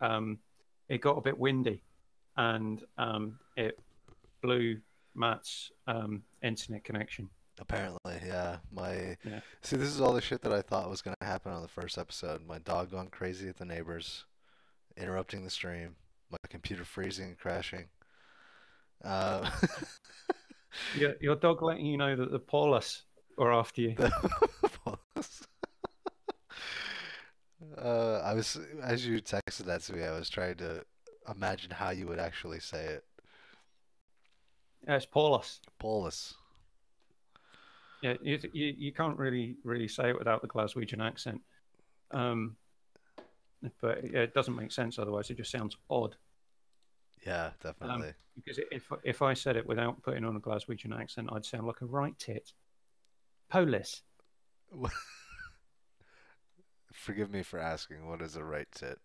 it got a bit windy, and it blew Matt's internet connection. Apparently, yeah. My Yeah. See, this is all the shit that I thought was gonna happen on the first episode. My dog going crazy at the neighbors, interrupting the stream, my computer freezing and crashing. Uh, Your dog letting you know that the Paulus are after you. I was as you texted that to me, I was trying to imagine how you would actually say it. Yeah, it's Paulus. Polus. Yeah, you can't really say it without the Glaswegian accent. Um, but yeah, it doesn't make sense otherwise. It just sounds odd. Yeah, definitely. Because if I said it without putting on a Glaswegian accent, I'd sound like a right tit. Polis. Forgive me for asking, what is a right tit?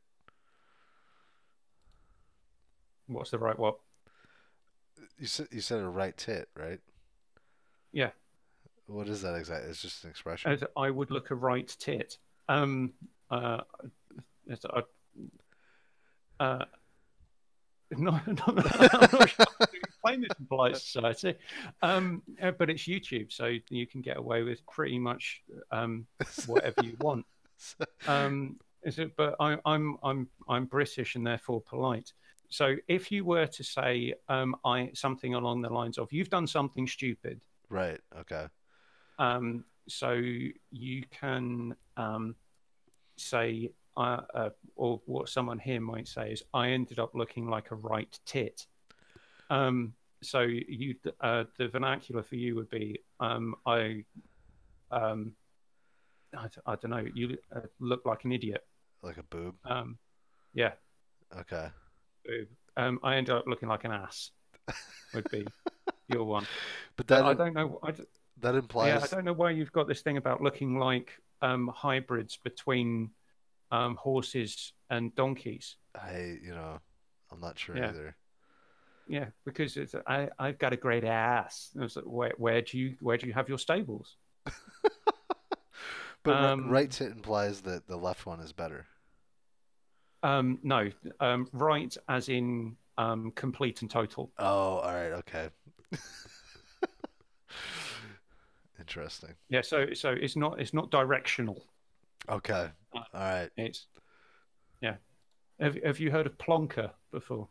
What's the right what? You said a right tit, right? Yeah, What is that exactly? It's just an expression. as I would look a right tit. Um, uh, it's- I- uh, I'm not sure how to explain this in polite society. But it's YouTube, so you can get away with pretty much whatever you want. But I'm British and therefore polite. So if you were to say something along the lines of "You've done something stupid," Right. Okay. so you can say, or what someone here might say is, "I ended up looking like a right tit." So the vernacular for you would be, um, I don't know, you look like an idiot. Like a boob. Um, yeah, Okay. I ended up looking like an ass. Would be your one. But But I don't know. that Yeah, I implies don't know why you've got this thing about looking like hybrids between horses and donkeys. I'm not sure Yeah, either. yeah, because I've got a great ass. I was like, where do you have your stables? But right Um, tit implies that the left one is better. no, right as in complete and total. Oh, all right. Okay. Interesting. Yeah, so it's not directional. Okay. Uh, All right. It's yeah. Have you heard of plonker before?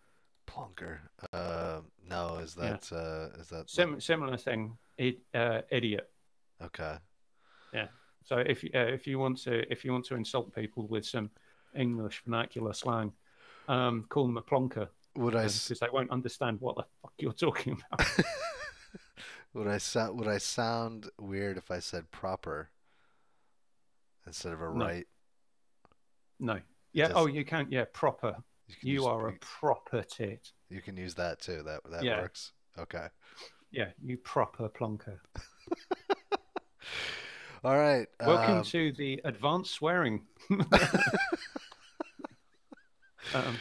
Plonker. No, Yeah, is that like similar thing. Idiot. okay? Yeah. So if you want to insult people with some English vernacular slang, call them a plonker Would I s- because they won't understand what the fuck you're talking about. would I sound weird if I said proper instead of a No, right? no. It Yeah. Oh, does. you can. Yeah, proper. You can You use are a proper tit. you can use that too. That Yeah. works. Okay. Yeah. You proper plonker. All right. Welcome to the advanced swearing. um,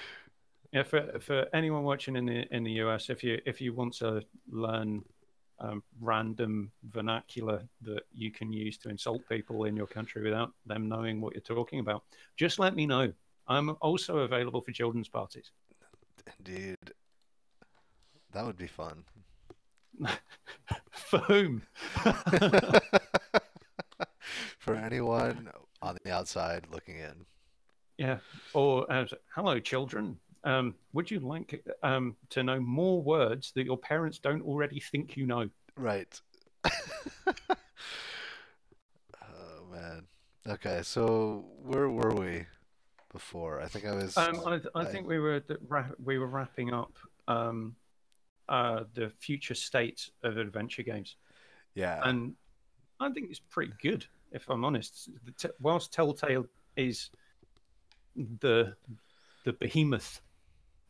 yeah, for anyone watching in the US, if you want to learn random vernacular that you can use to insult people in your country without them knowing what you're talking about, just let me know. I'm also available for children's parties. Indeed, that would be fun. For whom? For anyone on the outside looking in. Yeah. Or hello, children. Would you like to know more words that your parents don't already think you know? Right. Oh man. Okay, so where were we before? I think I was I I think we were wrapping up the future state of adventure games, yeah. and I think it's pretty good, if I'm honest. Whilst Telltale is the behemoth,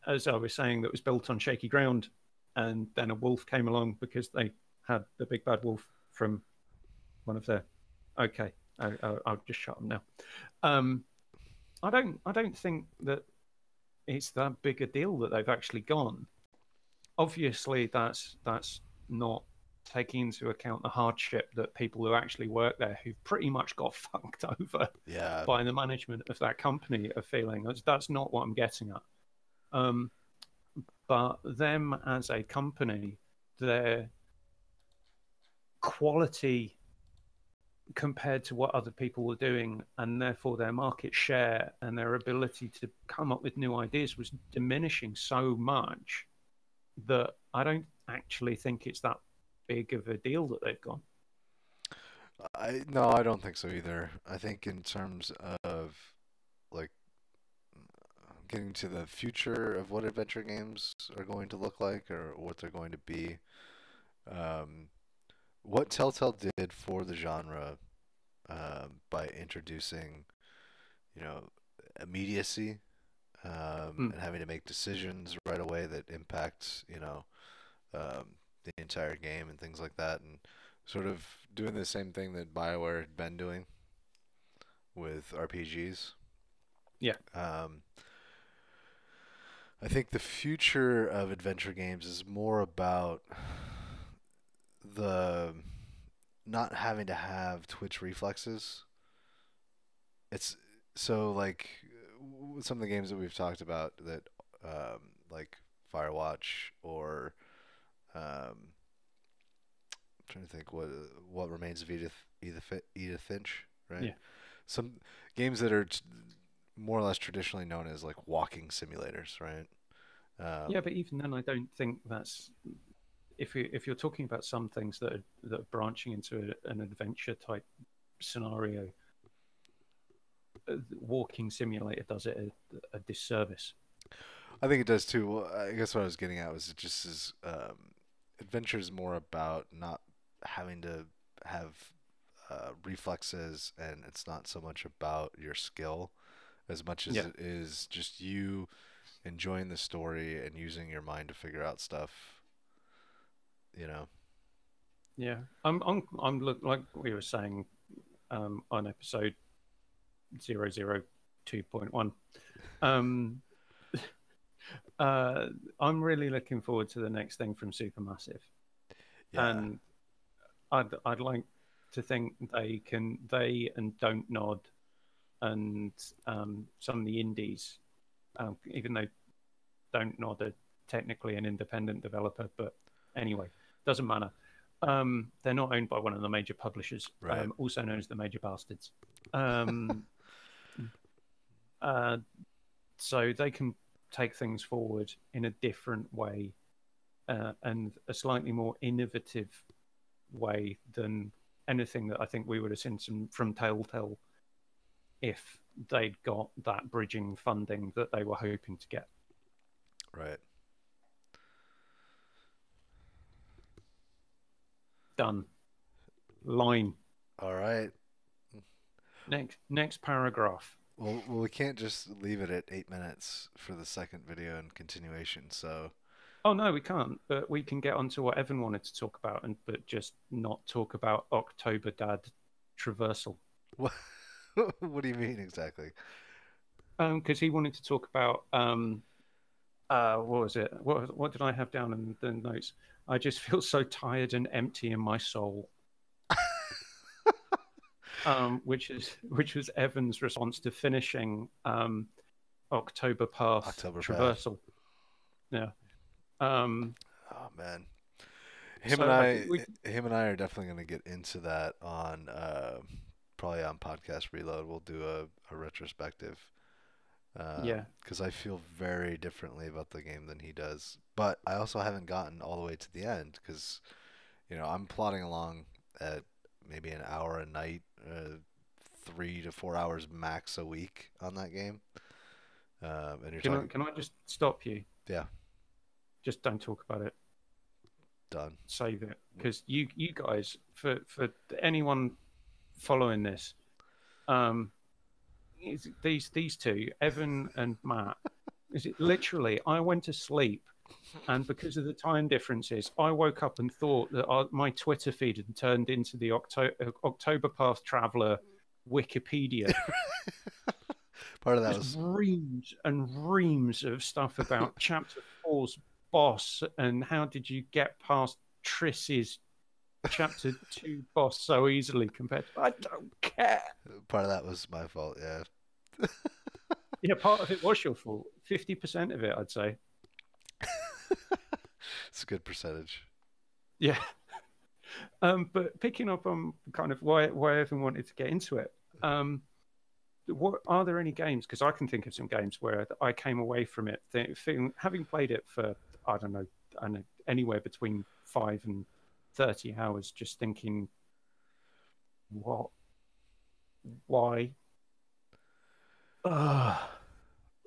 as I was saying, that was built on shaky ground, and then a wolf came along because they had the big bad wolf from one of their. Okay, I'll just shut them now. Um, I don't think that it's that big a deal that they've actually gone. Obviously, that's not taking into account the hardship that people who actually work there, who've pretty much got fucked over Yeah. by the management of that company, are feeling. That's not what I'm getting at. But them as a company, their quality compared to what other people were doing, and therefore their market share and their ability to come up with new ideas was diminishing so much that I don't actually think it's that big of a deal that they've gone. No, I don't think so either. I think in terms of like getting to the future of what adventure games are going to look like or what they're going to be, um, what Telltale did for the genre by introducing, you know, immediacy and having to make decisions right away that impact, the entire game and things like that, and sort of doing the same thing that BioWare had been doing with RPGs. Yeah. I think the future of adventure games is more about the not having to have twitch reflexes. It's so like some of the games that we've talked about that like Firewatch or I'm trying to think what remains of Edith Finch, right? Yeah. Some games that are more or less traditionally known as like walking simulators, right? Yeah, but even then, I don't think that's if you're talking about some things that are branching into an adventure type scenario. Walking simulator does it a disservice. I think it does too. Well, I guess what I was getting at was it just is adventure is more about not having to have reflexes, and it's not so much about your skill as much as Yeah. it is just you enjoying the story and using your mind to figure out stuff. You know. Yeah, I'm like we were saying on episode 002.1. Um, I'm really looking forward to the next thing from Supermassive, Yeah. and I'd like to think they and Don't Nod and some of the indies, even though Don't Nod are technically an independent developer, but anyway, doesn't matter. They're not owned by one of the major publishers, Right. also known as the Major Bastards. Um, so they can take things forward in a different way and a slightly more innovative way than anything that I think we would have seen from Telltale if they'd got that bridging funding that they were hoping to get. Right. Done. Line. All right. Next paragraph. Well, we can't just leave it at 8 minutes for the second video and continuation. So, Oh no, we can't. But we can get onto what Evan wanted to talk about, but just not talk about October Dad traversal. what what do you mean exactly? Because he wanted to talk about what was it? What did I have down in the notes? I just feel so tired and empty in my soul. Which was Evan's response to finishing October Path October Path. traversal. Yeah. Um, Oh man. so I think Him and I are definitely going to get into that on probably on Podcast Reload. We'll do a retrospective. Yeah. Because I feel very differently about the game than he does. But I also haven't gotten all the way to the end because, I'm plodding along at maybe an hour a night, 3 to 4 hours max a week on that game. And you're talking, Can I just stop you? yeah, Just don't talk about it. done. Save it, because you guys, for anyone following this, these two, Evan and Matt, is it literally? I went to sleep, and because of the time differences, I woke up and thought that my Twitter feed had turned into the October Path Traveler Wikipedia. Part of that Just was reams and reams of stuff about Chapter 4's boss and how did you get past Triss's chapter 2 boss so easily compared to, I don't care. Part of that was my fault. Yeah, Yeah, part of it was your fault. 50% of it, I'd say. it's a good percentage. Yeah. But picking up on kind of why everyone wanted to get into it, what are there any games? Because I can think of some games where I came away from it having played it for I don't know anywhere between 5 and 30 hours, just thinking, what, why,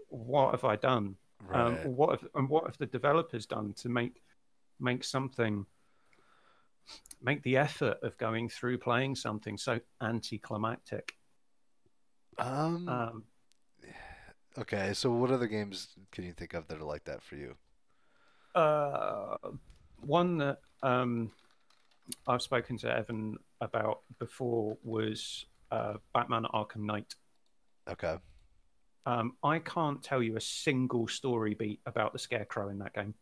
what have I done? Right. What have the developers done to make something, make the effort of going through playing something so anticlimactic? Um. Um, Okay. So, what other games can you think of that are like that for you? uh, One that I've spoken to Evan about before was Batman Arkham Knight. Okay. I can't tell you a single story beat about the Scarecrow in that game.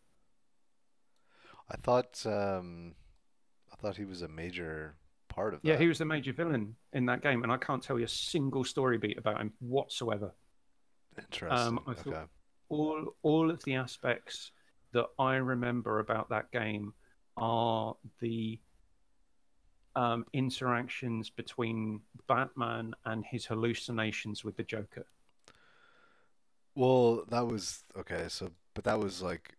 I thought. I thought he was a major part of Yeah, he that. was the major villain in that game, and I can't tell you a single story beat about him whatsoever. Interesting. I thought Okay. all of the aspects that I remember about that game are the interactions between Batman and his hallucinations with the Joker. Well, that was okay. So, but that was like,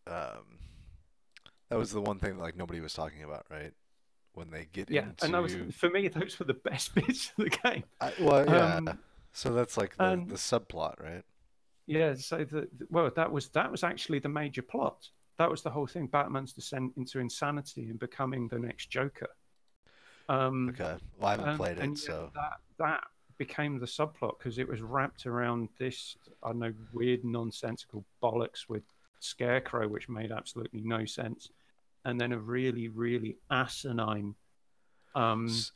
um, that was the one thing like nobody was talking about, right? When they get Yeah, and that was into, for me. Those were the best bits of the game. well, yeah. Um, So that's like the and subplot, right? yeah, so well, that was actually the major plot. That was the whole thing. Batman's descent into insanity and becoming the next Joker. Um, Okay. Well, I haven't played it, and yet so that became the subplot because it was wrapped around this, I don't know, weird nonsensical bollocks with Scarecrow, which made absolutely no sense, and then a really really asinine. Um, S-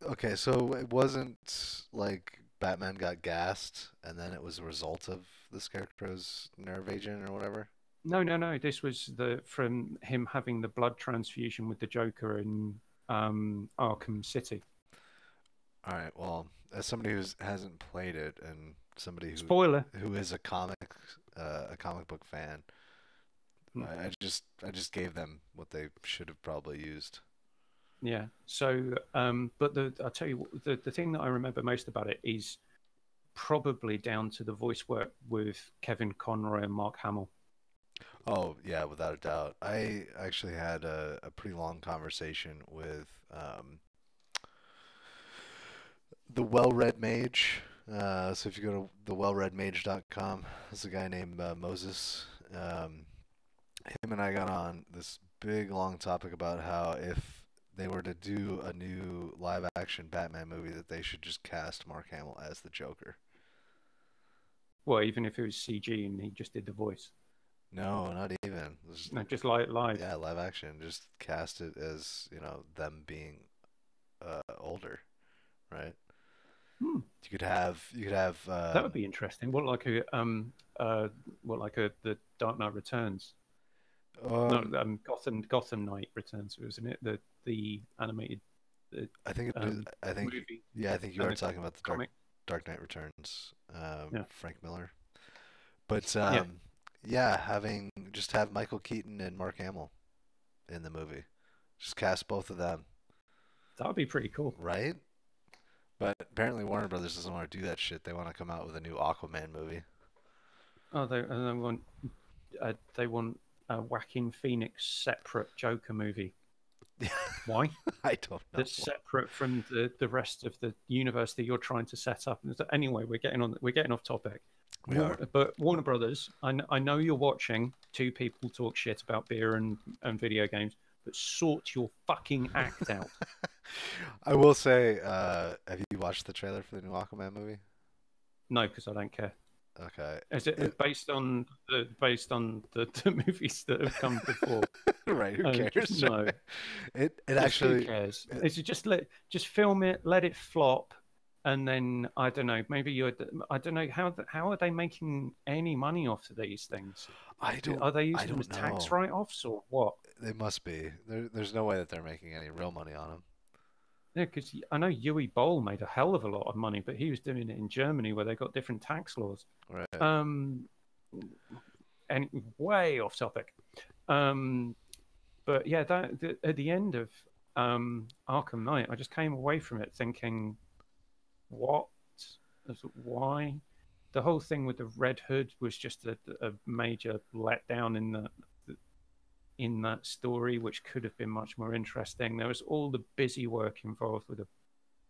okay. So it wasn't like Batman got gassed, and then it was a result of the Scarecrow's nerve agent or whatever. no. This was the from him having the blood transfusion with the Joker in Arkham City. All right. Well, as somebody who hasn't played it and somebody Spoiler. who is a comic book fan, Hmm. I just gave them what they should have probably used. Yeah. So, but I'll tell you what, the thing that I remember most about it is probably down to the voice work with Kevin Conroy and Mark Hamill. Oh yeah, without a doubt. I actually had a pretty long conversation with the Well-Read Mage. So if you go to thewellreadmage.com, there's a guy named Moses. Um, Him and I got on this big long topic about how if they were to do a new live action Batman movie, that they should just cast Mark Hamill as the Joker. Well, even if it was CG and he just did the voice, No, not even. Just, no, just like live. yeah, live action. Just cast it as, them being older, right? Hmm. You could have That would be interesting. What like a the Dark Knight Returns? No, um Gotham Knight Returns, wasn't it? The animated the, I think it is, I think movie yeah, I think you and are the talking about the comic. Dark Knight Returns, Yeah, Frank Miller. But yeah, yeah, having just have Michael Keaton and Mark Hamill in the movie. Just cast both of them, that would be pretty cool. right? But apparently Warner Brothers doesn't want to do that shit. They want to come out with a new Aquaman movie. Oh, they want a Joaquin Phoenix separate Joker movie. Why? I don't know. That's separate from the rest of the universe that you're trying to set up. Anyway, we're getting off topic. We are. But Warner Brothers, I know you're watching two people talk shit about beer and video games, but sort your fucking act out. I will say, have you watched the trailer for the new Aquaman movie? No, because I don't care. Okay. Is it It, based on the movies that have come before? right, who Just cares? no. It Just who actually cares? it, Is it just film it, let it flop, and then I don't know. Maybe I don't know how are they making any money off of these things? I Are they I using them as don't tax know. write-offs or what? They must be. There's no way that they're making any real money on them. Yeah, because I know Yui Boll made a hell of a lot of money, but he was doing it in Germany where they got different tax laws. Right. Um, and way off topic. Um, but yeah, at the end of Arkham Knight, I just came away from it thinking, what? Why? The whole thing with the Red Hood was just a major letdown in that story, which could have been much more interesting. There was all the busy work involved with the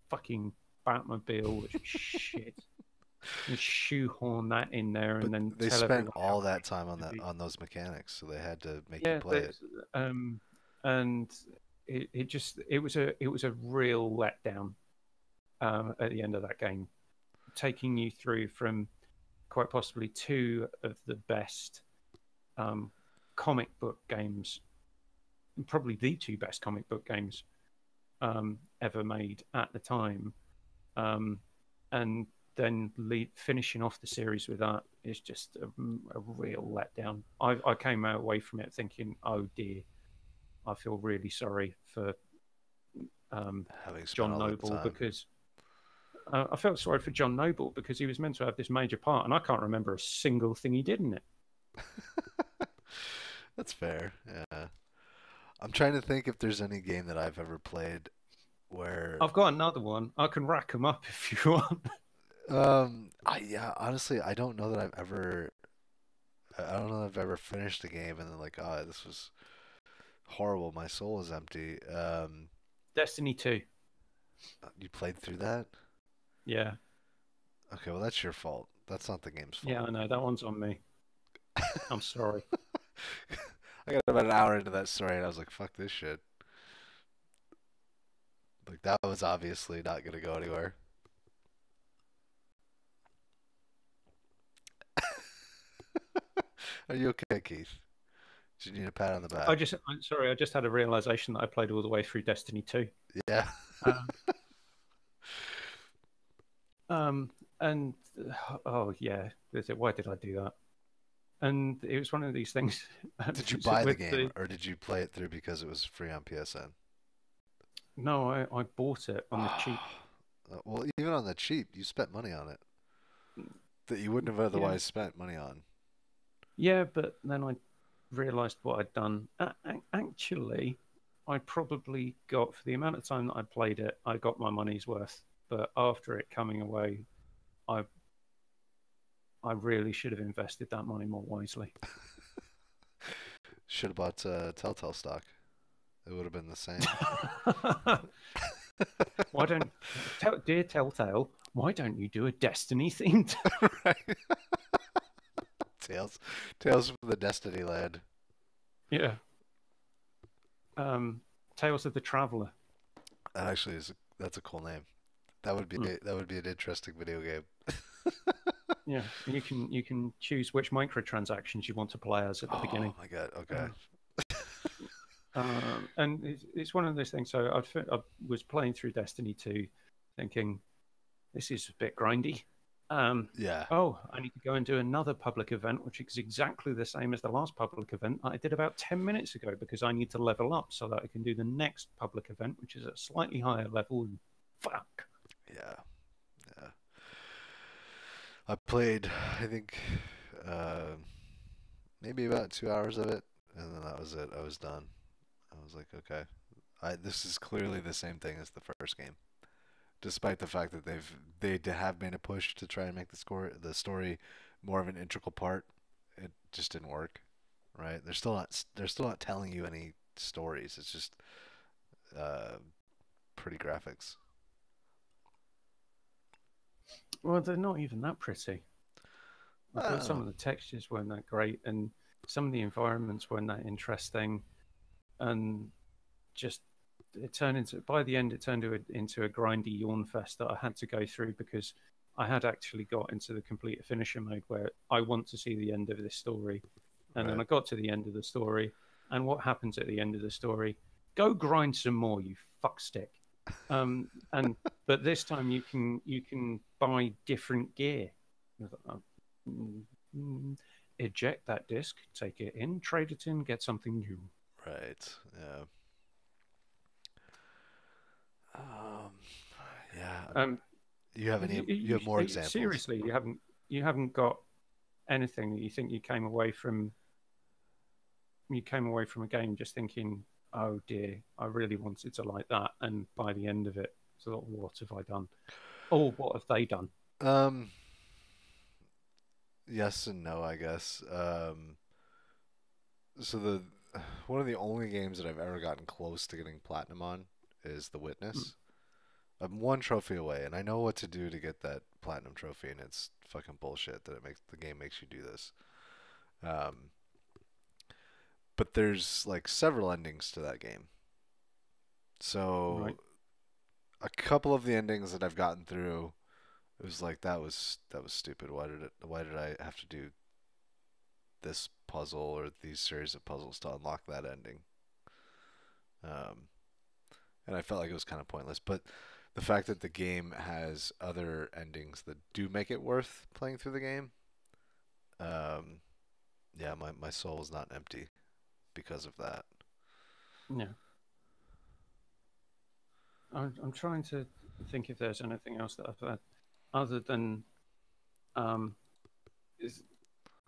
fucking Batmobile, which was shit. And shoehorn that in there, But and then they tell spent everyone how all that great time it would be. on those mechanics, so they had to make you Yeah, play it. and it was a real letdown at the end of that game, taking you through from quite possibly two of the best um, comic book games, probably the two best comic book games ever made at the time, and then finishing off the series with that is just a real letdown. I came away from it thinking, oh dear, I feel really sorry for Having spent John all that Noble time. because I felt sorry for John Noble because he was meant to have this major part, and I can't remember a single thing he did in it. That's fair. Yeah. I'm trying to think if there's any game that I've ever played where I've got another one. I can rack them up if you want. yeah, honestly, I don't know that I don't know that I've ever finished a game and then like, oh, this was horrible. My soul is empty. Destiny 2. You played through that? Yeah. Okay, well that's your fault. That's not the game's Yeah, fault. I know. That one's on me. I'm sorry. I got about an hour into that story and I was like, fuck this shit. Like that was obviously not gonna go anywhere. Are you okay, Keith? Do you need a pat on the back? I'm sorry. I just had a realization that I played all the way through Destiny 2. Yeah. Um, um, and oh yeah, why did I do that? And it was one of these things Did you buy the with game the or did you play it through because it was free on PSN? no, I bought it on the cheap. Well, even on the cheap, you spent money on it that you wouldn't have Yeah, otherwise spent money on. yeah, but then I realized what I'd done. Actually, I probably got for the amount of time that I played it, I got my money's worth. But after it coming away, I I really should have invested that money more wisely. Should have bought Telltale stock. It would have been the same. Why don't, dear Telltale, why don't you do a Destiny themed? Right? Tales, Tales from the Destiny Land. Yeah. Um, Tales of the Traveler. That actually is that's a cool name. Hmm. That would be an interesting video game. Yeah, and you can choose which microtransactions you want to play as at the Oh beginning. my god. Okay. Um, and it's one of those things. So I was playing through Destiny 2, thinking this is a bit grindy. Yeah. Oh, I need to go and do another public event, which is exactly the same as the last public event I did about 10 minutes ago because I need to level up so that I can do the next public event, which is at a slightly higher level. Fuck. Yeah. Yeah. I played, I think, uh, maybe about 2 hours of it, and then that was it. I was done. I was like, okay, this is clearly the same thing as the first game, despite the fact that have made a push to try and make the story more of an integral part. It just didn't work, right? They're still not telling you any stories. It's just uh, pretty graphics. Well, they're not even that pretty. I I thought don't some know. of the textures weren't that great, and some of the environments weren't that interesting, and just it turned into by the end it turned into a grindy yawn fest that I had to go through because I had actually got into the complete finisher mode where I want to see the end of this story, and then Right. I got to the end of the story, and what happens at the end of the story? Go grind some more, you fuckstick. And but this time you can buy different gear. Mm, Eject that disc, take it in, trade it in, get something new. Right. Yeah. Um, yeah. Um, You have any? You have more examples? seriously, you haven't got anything that you think you came away from a game just thinking, oh dear, I really wanted to like that, and by the end of it, so what have I done? Or what have they done? Um, yes and no, I guess. So the one of the only games that I've ever gotten close to getting platinum on is The Mm. Witness. I'm one trophy away, and I know what to do to get that platinum trophy, and it's fucking bullshit that the game makes you do this. Um, but there's like several endings to that game. Right. So a couple of the endings that I've gotten through, it was like that was stupid. Why did I have to do this puzzle or these series of puzzles to unlock that ending? Um, and I felt like it was kind of pointless. But the fact that the game has other endings that do make it worth playing through the game, um, yeah, my soul is not empty because of that. Yeah. I'm trying to think if there's anything else that I've had other than um, is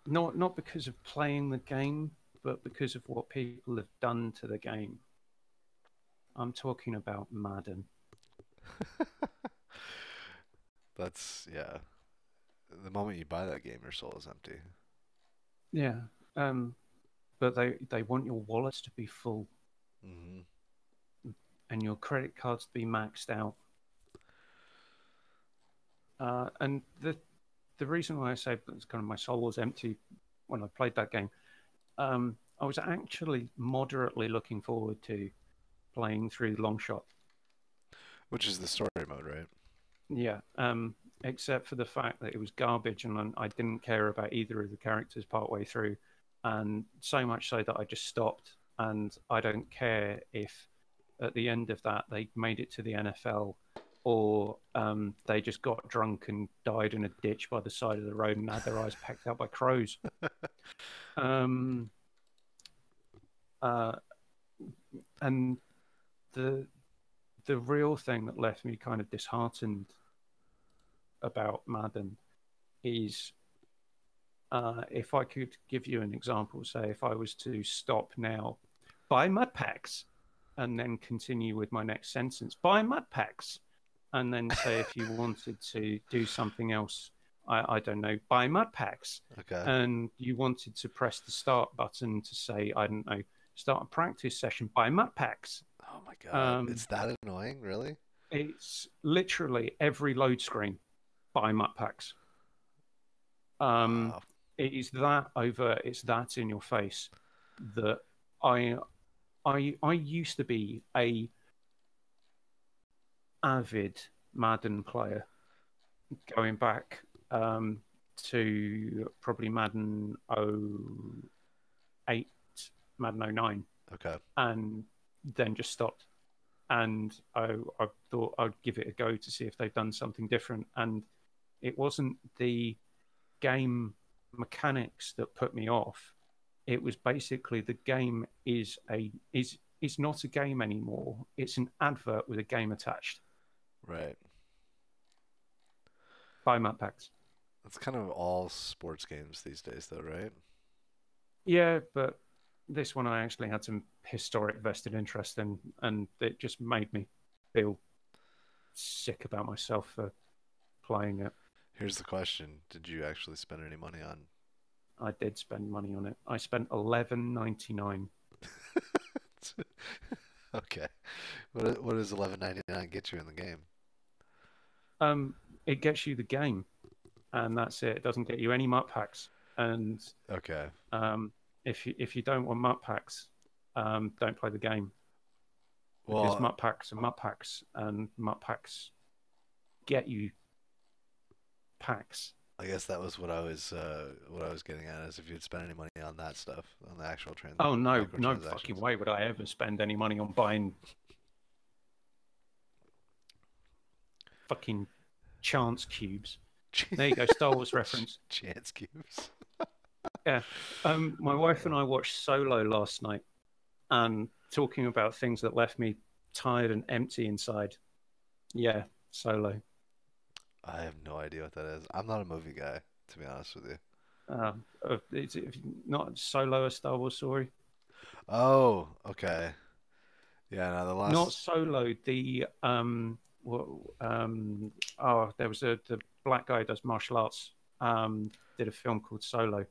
not because of playing the game, but because of what people have done to the game. I'm talking about Madden. That's yeah. The moment you buy that game, your soul is empty. Yeah. Um, but they want your wallets to be full Hmm. and your credit cards to be maxed out. And the reason why I say it's kind of my soul was empty when I played that game, I was actually moderately looking forward to playing through Long Shot. Which is the story mode, right? Yeah, except for the fact that it was garbage and I didn't care about either of the characters partway through, and so much so that I just stopped. And I don't care if at the end of that they made it to the NFL or they just got drunk and died in a ditch by the side of the road and had their eyes pecked out by crows. Um, uh, and the the real thing that left me kind of disheartened about Madden is if I could give you an example, say if I was to stop now, buy mud packs, and then continue with my next sentence, buy mud packs, and then say if you wanted to do something else, I don't know, buy mud packs, Okay. and you wanted to press the start button to say, I don't know, start a practice session, buy mud packs. Oh my God, Um, it's that annoying, really? it's literally every load screen, buy mud packs. Um, Wow. it is that over. It's that in your face that I I used to be a avid Madden player, going back to probably Madden 08, Madden 09, Okay. and then just stopped. And I thought I'd give it a go to see if they've done something different. And it wasn't the game mechanics that put me off. It was basically the game is not a game anymore. It's an advert with a game attached. Right. Buy map packs. That's kind of all sports games these days, though, right? Yeah, but this one I actually had some historic vested interest in, and it just made me feel sick about myself for playing it. Here's the question: did you actually spend any money on? I did spend money on it. I spent 11.99. Okay. What does 11.99 get you in the game? Um, it gets you the game, and that's it. It doesn't get you any map packs. And Okay. um, if you don't want map packs, don't play the game because Well, map packs are map packs, and map packs get you packs. I guess that was what I was getting at is if you'd spend any money on that stuff, on the actual Oh no, no fucking microtransactions. way would I ever spend any money on buying fucking chance cubes. There you go, Star Wars reference. Chance cubes. Yeah. My wife and I watched Solo last night, and talking about things that left me tired and empty inside. Yeah, Solo. I have no idea what that is. I'm not a movie guy, to be honest with you. It's not Solo, a Star Wars story. Oh, okay. Yeah, no, the Not last. Solo. What, oh, there was the black guy who does martial arts. Did a film called Solo,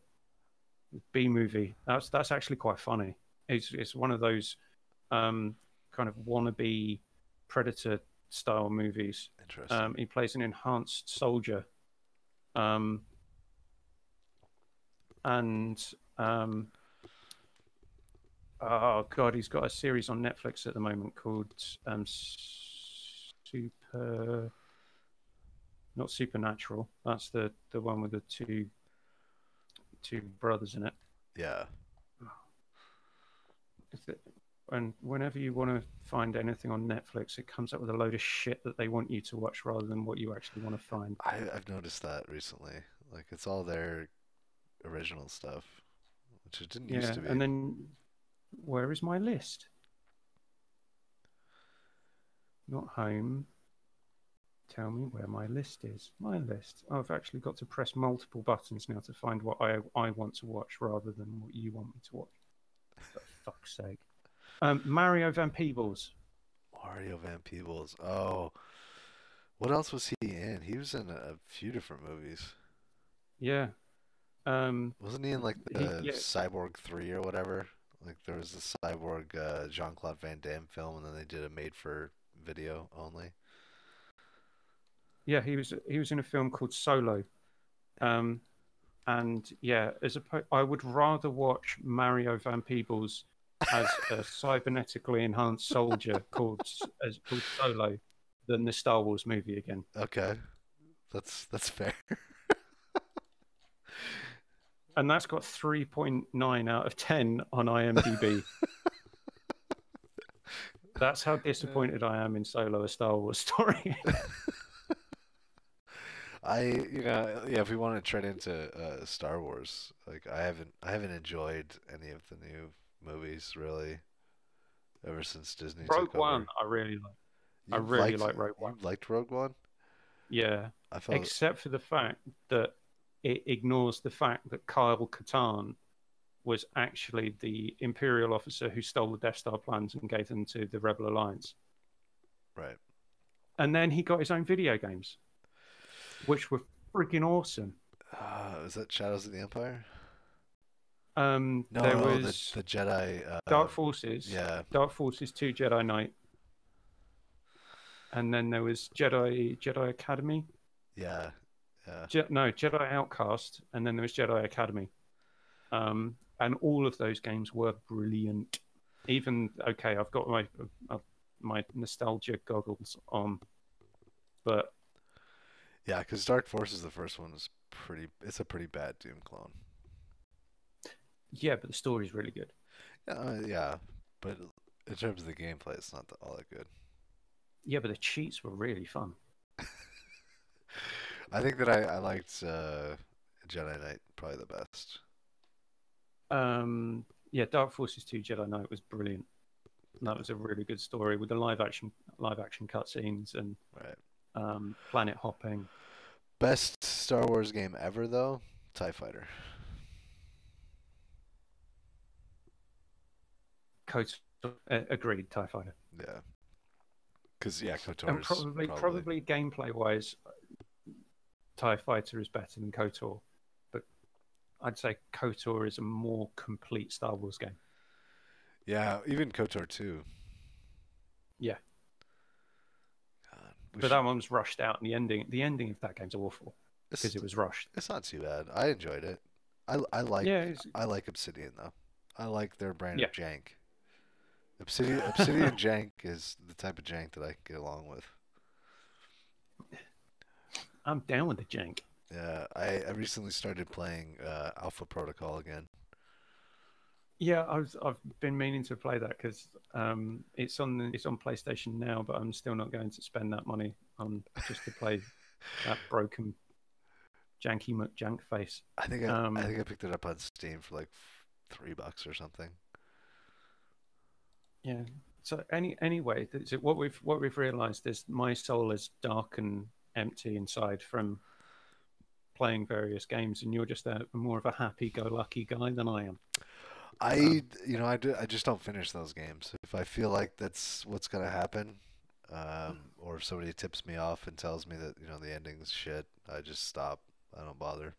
B movie. That's actually quite funny. It's one of those kind of wannabe Predator style movies. Interesting. He plays an enhanced soldier, um, and oh god, he's got a series on Netflix at the moment called Super, not Supernatural. That's the one with the two brothers in it. Yeah. And whenever you want to find anything on Netflix, it comes up with a load of shit that they want you to watch rather than what you actually want to find. I've noticed that recently. Like it's all their original stuff, which it didn't used Yeah, to be. and then where is my list? Not home. Tell me where my list is. My list. Oh, I've actually got to press multiple buttons now to find what I want to watch rather than what you want me to watch. For fuck's sake. Mario Van Peebles. Mario Van Peebles. Oh, what else was he in? He was in a few different movies. Yeah. Wasn't he in like the Yeah, Cyborg 3 or whatever? Like there was a Cyborg Jean-Claude Van Damme film, and then they did a made for video only. yeah. He was in a film called Solo. Um, and yeah, I would rather watch Mario Van Peebles as a cybernetically enhanced soldier called Solo than the Star Wars movie again. Okay, that's fair. And that's got 3.9 out of 10 on IMDb. That's how disappointed I am in Solo, a Star Wars story. Yeah, if we want to tread into Star Wars, like I haven't enjoyed any of the new movies really ever since Disney Rogue took One, over. I really like. I You really liked like Rogue One. you liked Rogue One? Yeah, I felt except for the fact that it ignores the fact that Kyle Katarn was actually the Imperial officer who stole the Death Star plans and gave them to the Rebel Alliance. right. And then he got his own video games, which were freaking awesome. Was that Shadows of the Empire? No, There no, was the Jedi. Yeah, Dark Forces 2 Jedi Knight, and then there was Jedi Academy. yeah, yeah. No, Jedi Outcast, and then there was Jedi Academy. And all of those games were brilliant. Even okay, I've got my nostalgia goggles on, but Yeah, because Dark Forces, the first one, is pretty. It's a pretty bad Doom clone. yeah, but the story's really good. Yeah, but in terms of the gameplay, it's not all that good. Yeah, but the cheats were really fun. I think that I liked Jedi Knight probably the best. Yeah, Dark Forces 2 Jedi Knight was brilliant. That was a really good story with the live action cutscenes and Right. planet hopping. Best Star Wars game ever, though? TIE Fighter. Code agreed, TIE Fighter. Yeah. Because, yeah, And KOTOR's probably gameplay wise, TIE Fighter is better than KOTOR, but I'd say KOTOR is a more complete Star Wars game. Yeah, even KOTOR 2. Yeah, God, but that one was rushed out, and the ending of that game's awful because it's, it was rushed. it's not too bad. I enjoyed it. I like Yeah, I like Obsidian though. I like their brand yeah. of jank. Obsidian jank is the type of jank that I can get along with. I'm down with the jank. Yeah, I recently started playing Alpha Protocol again. Yeah, I've been meaning to play that because it's on PlayStation now, but I'm still not going to spend that money on just to play that broken janky McJank face. I think I picked it up on Steam for like $3 or something. Yeah. So anyway, what we've realised is my soul is dark and empty inside from playing various games, and you're just a more of a happy-go-lucky guy than I am. I, Um, I just don't finish those games. If I feel like that's what's gonna happen, or if somebody tips me off and tells me that, the ending's shit, I just stop. I don't bother.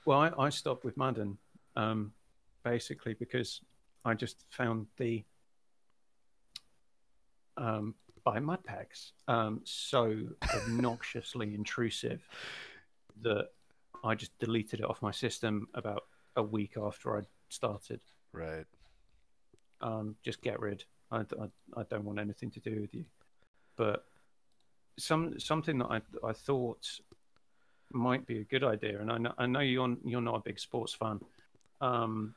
well, I stopped with Madden, um, basically because I just found the buy mud packs so obnoxiously intrusive that I just deleted it off my system about a week after I started. Right. Just get rid. I don't want anything to do with you. But something that I thought might be a good idea, and I know you're not a big sports fan, um,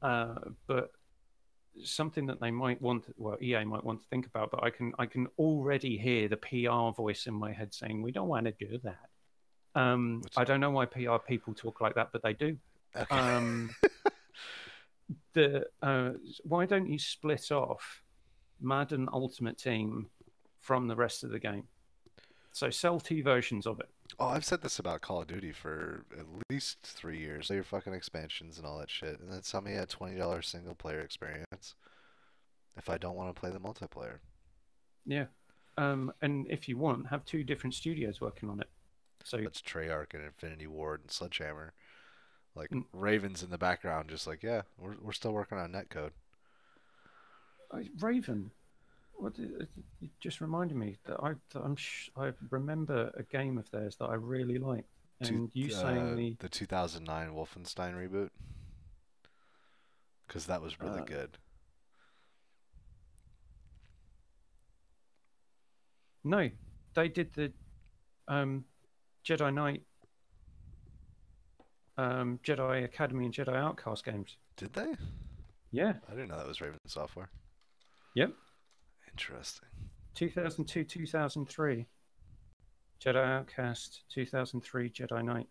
but something that they might want, well, EA might want to think about. But I can already hear the PR voice in my head saying we don't want to do that. Which I don't know why PR people talk like that, but they do. okay. Um, the Why don't you split off Madden Ultimate Team from the rest of the game? So sell two versions of it. Oh, I've said this about Call of Duty for at least 3 years. Your fucking expansions and all that shit, and then sell me a $20 single player experience if I don't want to play the multiplayer. Yeah. And if you want, have two different studios working on it. So That's Treyarch and Infinity Ward and Sledgehammer. Like mm, Ravens in the background, just like, yeah, we're still working on netcode. Raven, it just reminded me that I remember a game of theirs that I really liked, Two, and you saying the 2009 Wolfenstein reboot, because that was really uh, good. no, they did the um, Jedi Knight, Jedi Academy, and Jedi Outcast games. Did they? Yeah. I didn't know that was Raven Software. Yep. Interesting. 2002, 2003, Jedi Outcast, 2003, Jedi Knight,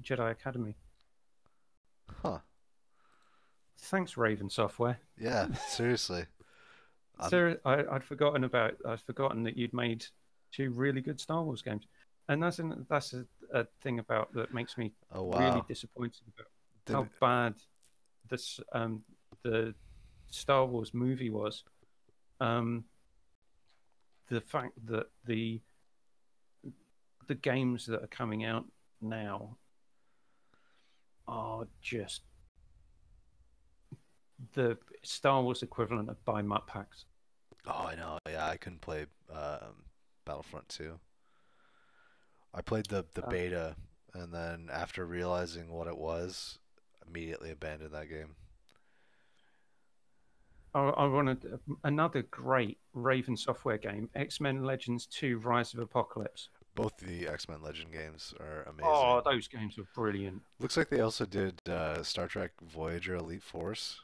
Jedi Academy. Huh. Thanks, Raven Software. Yeah, seriously. I'm, So I'd forgotten that you'd made two really good Star Wars games, and that's a thing about that makes me oh really wow. disappointed about Did how bad this the Star Wars movie was. Um, the fact that the games that are coming out now are just the Star Wars equivalent of buy map packs. Oh, I know. Yeah, I couldn't play Battlefront 2. I played the Uh, beta, and then after realizing what it was, immediately abandoned that game. I wanted another great Raven Software game, X-Men Legends 2: Rise of Apocalypse. Both the X-Men Legend games are Oh, amazing. those games were brilliant. Looks like they also did Star Trek Voyager Elite Force.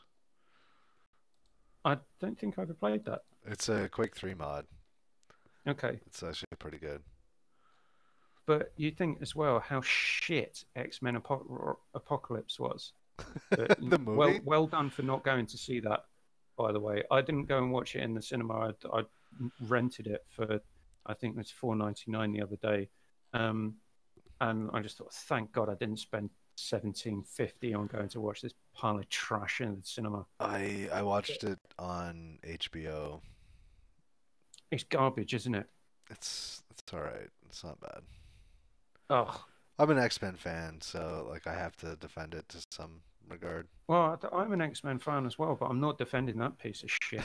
I don't think I ever played that. It's a Quake 3 mod. Okay, It's actually pretty good. but you think as well how shit X-Men Apocalypse was. But The movie? well done for not going to see that. By the way, I didn't go and watch it in the cinema. I rented it for I think it was $4.99 the other day, and I just thought, thank God I didn't spend 17.50 on going to watch this pile of trash in the cinema. I watched it on HBO. It's garbage, isn't it? It's all right. It's not bad. Oh, I'm an X-Men fan, so like I have to defend it to some regard. well, I'm an X-Men fan as well, but I'm not defending that piece of shit.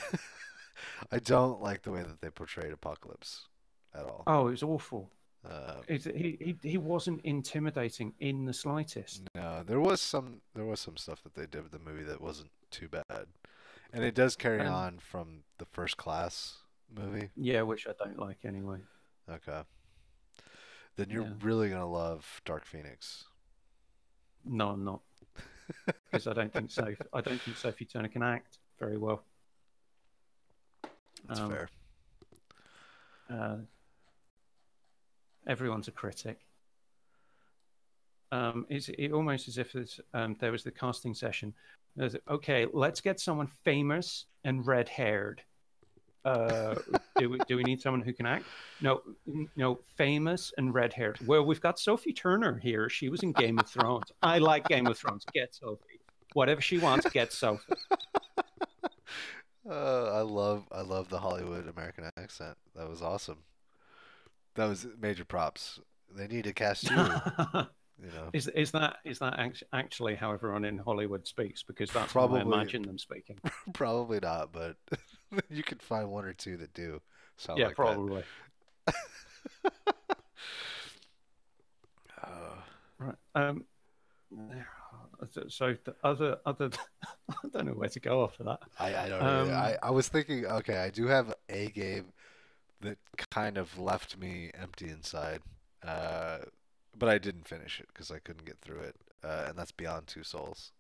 I don't like the way that they portrayed Apocalypse at all. Oh, it was awful. Uh, He wasn't intimidating in the slightest. no, there was some stuff that they did with the movie that wasn't too bad, and it does carry And on from the First Class movie. yeah, which I don't like anyway. Okay, then you're Yeah. really gonna love Dark Phoenix. No, I'm not. Because I don't think Sophie Turner can act very well. That's Um, fair. uh, Everyone's a critic. It's almost as if there was the casting session. Okay, let's get someone famous and red-haired. Do we need someone who can act? No, no, famous and red-haired. Well, we've got Sophie Turner here. She was in Game of Thrones. I like Game of Thrones. Get Sophie. Whatever she wants, get Sophie. I love the Hollywood American accent. That was awesome. That was major props. They need to cast you. You know, is that actually how everyone in Hollywood speaks? Because that's probably how I imagine them speaking. probably not, but you could find one or two that do sound Yeah, like probably. that. Right. So the other I don't know where to go after that. I don't know. I was thinking, okay, I do have a game that kind of left me empty inside, but I didn't finish it because I couldn't get through it, and that's Beyond Two Souls.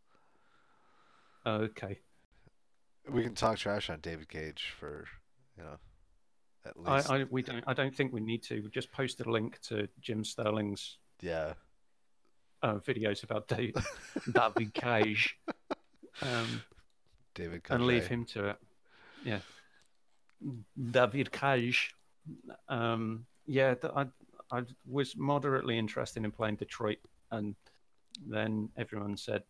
Okay. We can talk trash on David Cage for, you know, at least. I don't think we need to. We just post a link to Jim Sterling's Yeah. videos about David Cage, David Cage. and leave him to it. Yeah, David Cage. Yeah, I was moderately interested in playing Detroit, and then everyone said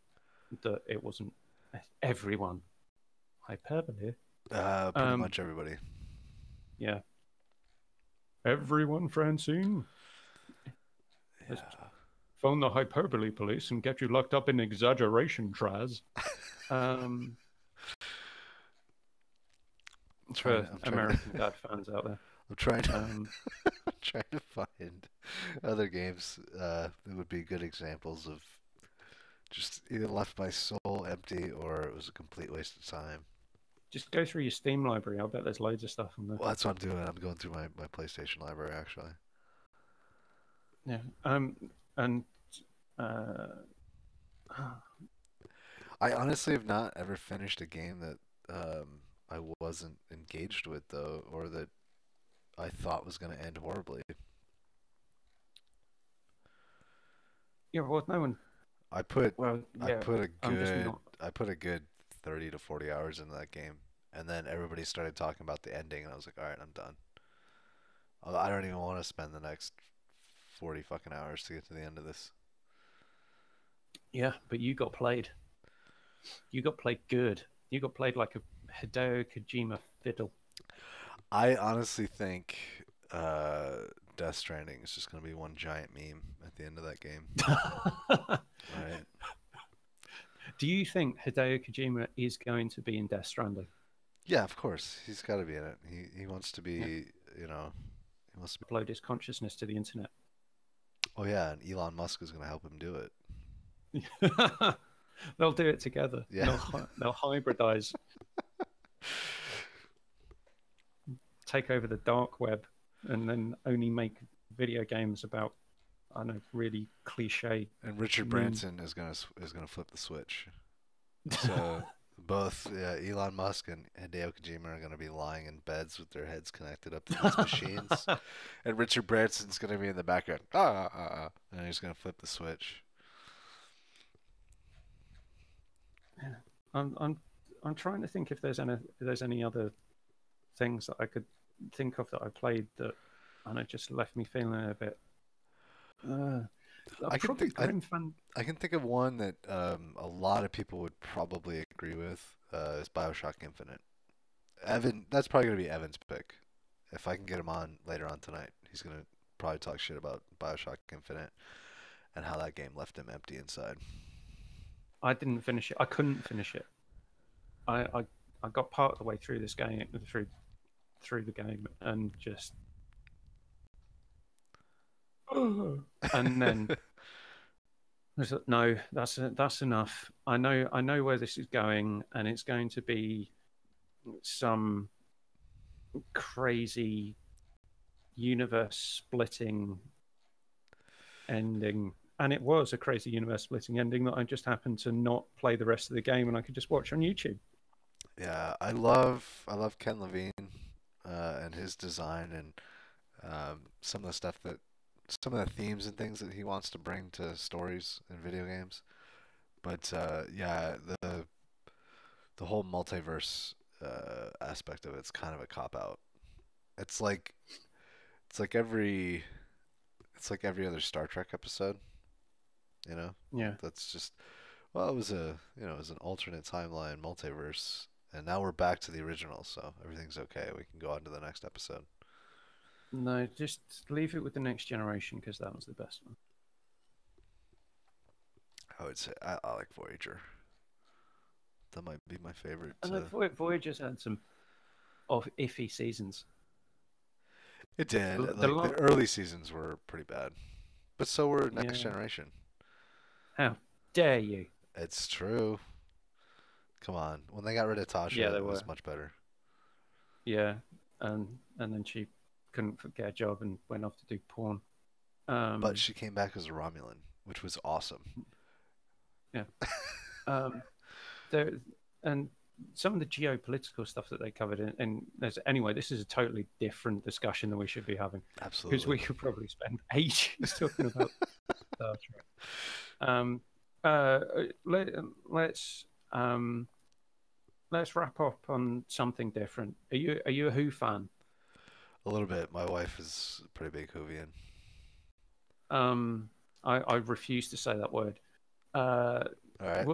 that it wasn't. Everyone, hyperbole. Pretty much everybody. Yeah. Everyone, Francine. Yeah. Phone the hyperbole police and get you locked up in exaggeration, Traz. For American Dad fans out there. I'm trying to I'm trying to find other games that would be good examples of just either left my soul empty or it was a complete waste of time. Just go through your Steam library. I'll bet there's loads of stuff on there. Well, that's what I'm doing. I'm going through my PlayStation library actually. Yeah. And I honestly have not ever finished a game that I wasn't engaged with though, or that I thought was going to end horribly. Yeah, well, no one. I put yeah, I put a good 30 to 40 hours into that game, and then everybody started talking about the ending, and I was like, all right, I'm done. I don't even want to spend the next 40 fucking hours to get to the end of this. Yeah, but you got played. You got played good. You got played like a Hideo Kojima fiddle. I honestly think Death Stranding is just going to be one giant meme at the end of that game. Right. Do you think Hideo Kojima is going to be in Death Stranding? Yeah, of course. He's got to be in it. He wants to be, you know, he wants to upload his consciousness to the internet. Oh yeah, and Elon Musk is going to help him do it. They'll do it together. Yeah. They'll hybridize. Take over the dark web and then only make video games about, I don't know, really cliche. And Richard Branson is gonna flip the switch. So both Elon Musk and Hideo Kojima are gonna be lying in beds with their heads connected up to these machines, and Richard Branson's gonna be in the background, and he's gonna flip the switch. Yeah, I'm trying to think if there's any other things that I could think of that I played that, I know, just left me feeling a bit. I can think of one that a lot of people would probably agree with is BioShock Infinite. Evan, that's probably gonna be Evan's pick. If I can get him on later on tonight, he's gonna probably talk shit about BioShock Infinite and how that game left him empty inside. I didn't finish it. I couldn't finish it. I got part of the way through this game, through the game, and just and then I was like, no, that's enough. I know where this is going, and it's going to be some crazy universe splitting ending. And it was a crazy universe splitting ending that I just happened to not play the rest of the game and I could just watch on YouTube. Yeah, I love Ken Levine and his design and some of the stuff that some of the themes and things that he wants to bring to stories in video games. But yeah, the whole multiverse aspect of it's kind of a cop out. It's like it's like every it's like every other Star Trek episode, you know? Yeah. That's just well, it was it was an alternate timeline multiverse, and now we're back to the original, so everything's okay. We can go on to the next episode. No, just leave it with the next generation because that was the best one. I would say I like Voyager. That might be my favorite. And the Voyager's had some of iffy seasons. It did. The Like the lot, early seasons were pretty bad, but so were Next yeah. Generation. How dare you? It's true. Come on. When they got rid of Yeah, Tasha, they it were. was much better. Yeah, and then she couldn't get a job and went off to do porn. But Um, she came back as a Romulan, which was awesome. yeah. Um, there and some of the geopolitical stuff that they covered in there's anyway. This is a totally different discussion than we should be having because Absolutely. we could probably spend ages talking about Star Trek. Um, let, let's um, let's wrap up on something different. Are you a Who fan? A little bit. My wife is a pretty big Whovian. Um, I refuse to say that word. Uh, All right.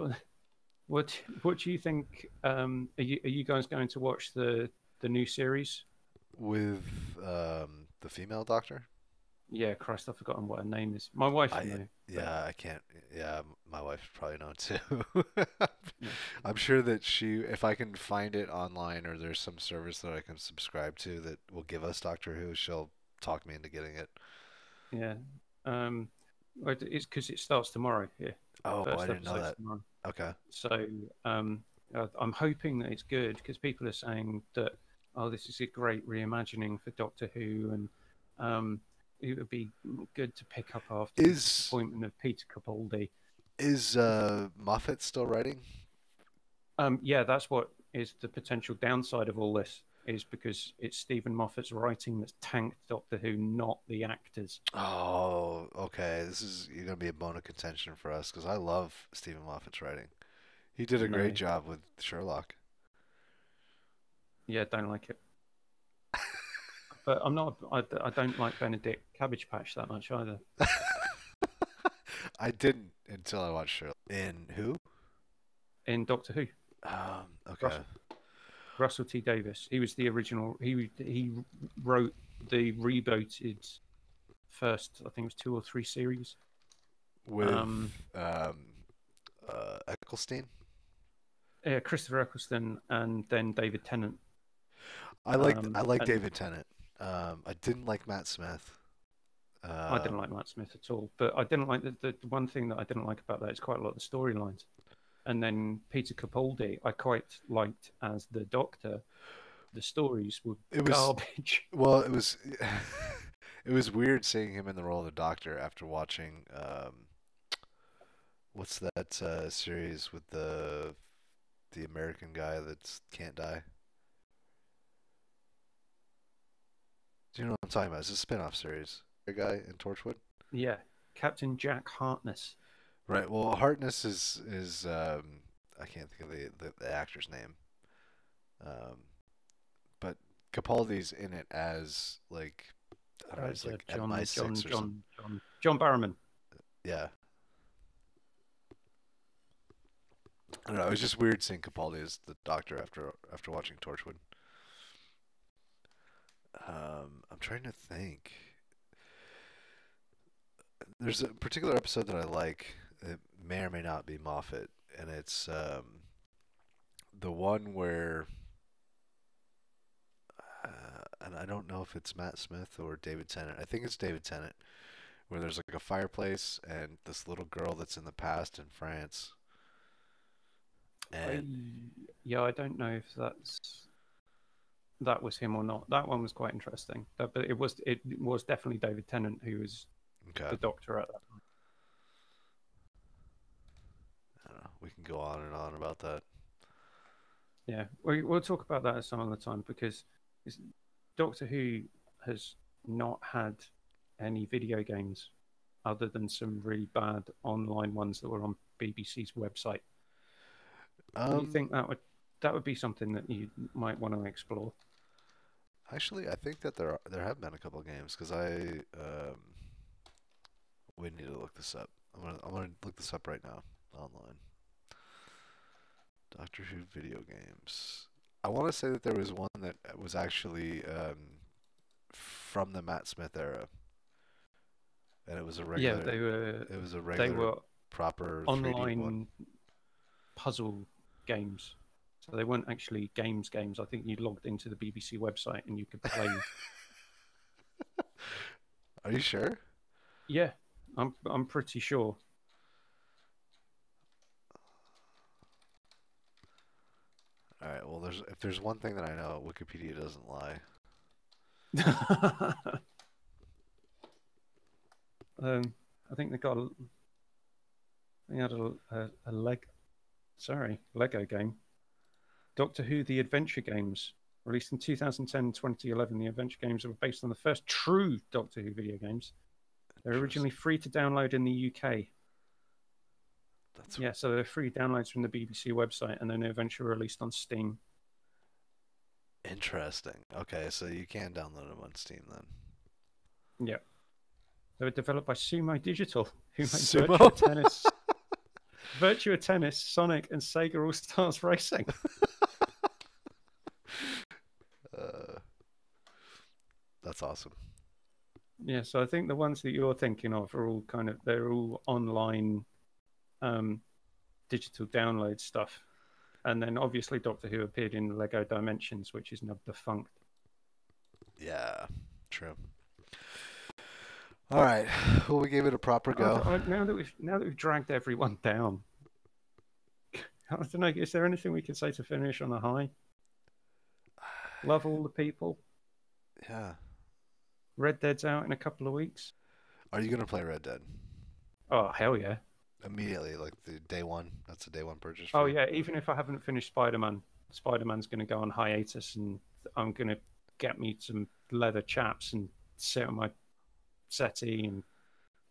what what do you think? Are you guys going to watch the new series? With the female doctor? Yeah, Christ, I've forgotten what her name is. My wife will I know, but yeah, I can't. Yeah, my wife probably know too. yeah, I'm sure that she, if I can find it online or there's some service that I can subscribe to that will give us Doctor Who, she'll talk me into getting it. yeah. Um, it's because it starts tomorrow. Yeah, Oh, I first didn't know episode's that. tomorrow. Okay. So I'm hoping that it's good because people are saying that oh, this is a great reimagining for Doctor Who, and um, it would be good to pick up after the Is disappointment of Peter Capaldi. is Moffat still writing? Yeah, that's what is the potential downside of all this is because it's Stephen Moffat's writing that's tanked Doctor Who, not the actors. Oh, okay. This is you're gonna be a bone of contention for us because I love Stephen Moffat's writing. He did a great No, job with Sherlock. yeah, don't like it. But I'm not. I don't like Benedict Cabbage Patch that much either. I didn't until I watched Sherlock. In who? In Doctor Who, Okay. Russell Russell T Davies. He was the original. He wrote the rebooted first. I think it was two or three series. With Um, um, Eccleston. yeah, Christopher Eccleston and then David Tennant. I like And David Tennant. I didn't like Matt Smith. I didn't like Matt Smith at all. But I didn't like the one thing that I didn't like about that is quite a lot of the storylines. And then Peter Capaldi, I quite liked as the Doctor. The stories were It was garbage. well, it was it was weird seeing him in the role of the Doctor after watching what's that series with the American guy that can't die? Do you know what I'm talking about? It's a spin-off series. The guy in Torchwood. Yeah, Captain Jack Hartness. Right. Well, Hartness is I can't think of the actor's name. Um, but Capaldi's in it as like I don't know, it's like MI6 or something. John Barrowman. Yeah. I don't know. It was just weird seeing Capaldi as the Doctor after watching Torchwood. I'm trying to think. There's a particular episode that I like. It may or may not be Moffat, and it's the one where, and I don't know if it's Matt Smith or David Tennant. I think it's David Tennant, where there's like a fireplace and this little girl that's in the past in France, I and yeah, I don't know if that was him or not. That one was quite interesting. But it was definitely David Tennant who was okay, the Doctor at that time. I don't know. We can go on and on about that. Yeah, we'll talk about that at some other time because Doctor Who has not had any video games other than some really bad online ones that were on BBC's website. Do you think that would be something that you might want to explore? Actually, I think that there have been a couple of games because we need to look this up. I'm gonna look this up right now online. Doctor Who video games. I want to say that there was one that was actually from the Matt Smith era, and it was a Yeah, regular. they were. It was a They regular were proper 3D one. online puzzle games. So they weren't actually games. I think you logged into the BBC website and you could play. Are you sure? Yeah, I'm pretty sure. All right. Well, if there's one thing that I know, Wikipedia doesn't lie. I think they had Lego game. Doctor Who: The Adventure Games, released in 2010 and 2011. The adventure games were based on the first true Doctor Who video games. They were originally free to download in the UK. So they're free downloads from the BBC website, and then they eventually released on Steam. Interesting. Okay, so you can download them on Steam then. Yeah. They were developed by Sumo Digital, who made Sumo? Virtua Tennis, Sonic, and Sega All-Stars Racing. That's awesome. Yeah, so I think the ones that you're thinking of are all they're all online digital download stuff. And then obviously Doctor Who appeared in Lego Dimensions, which is now defunct. Yeah, true. All right, well, we gave it a proper go. Now that we've dragged everyone down, I don't know. Is there anything we can say to finish on a high? Love all the people. Yeah. Red Dead's out in a couple of weeks. Are you gonna play Red Dead? Oh hell yeah! Immediately, like the day one. That's a day one purchase. Oh yeah, even if I haven't finished Spider-Man, Spider-Man's going to go on hiatus, and I'm going to get me some leather chaps and sit on my settee and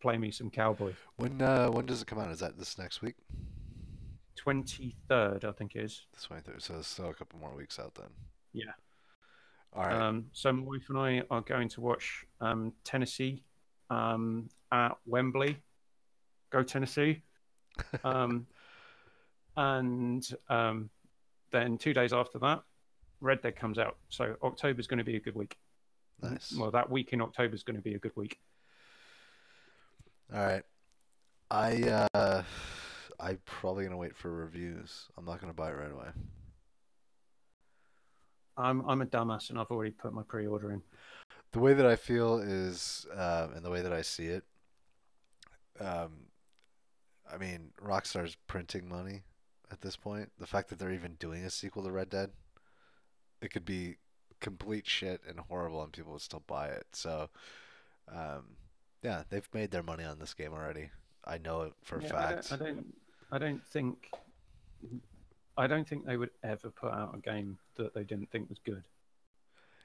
play me some cowboy. When does it come out? Is that this next week? 23rd, I think it is. The 23rd. So it's still a couple more weeks out then. Yeah. All right. So my wife and I are going to watch Tennessee at Wembley. Go Tennessee. And then 2 days after that, Red Dead comes out. So October's going to be a good week. Nice. Well, that week in October is going to be a good week. All right. I'm probably gonna wait for reviews. I'm not gonna buy it right away. I'm a dumbass, and I've already put my pre-order in. The way that I feel is, and the way that I see it, I mean, Rockstar's printing money at this point. The fact that they're even doing a sequel to Red Dead, it could be complete shit and horrible, and people would still buy it. So, yeah, they've made their money on this game already. I know it for a fact. I don't think they would ever put out a game that they didn't think was good.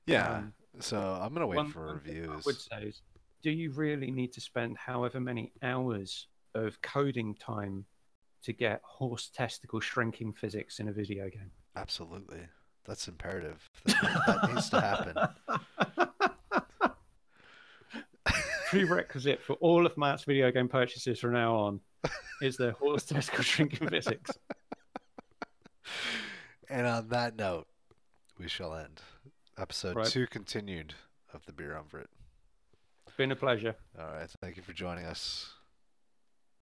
Yeah, so I'm gonna wait for one thing reviews. I would say is, do you really need to spend however many hours of coding time to get horse testicle shrinking physics in a video game? Absolutely, that's imperative. That needs to happen. Prerequisite for all of Matt's video game purchases from now on is their horse testicle shrinking physics. And on that note, we shall end. Episode 2 continued of the Beerumverate. It's been a pleasure. All right, thank you for joining us.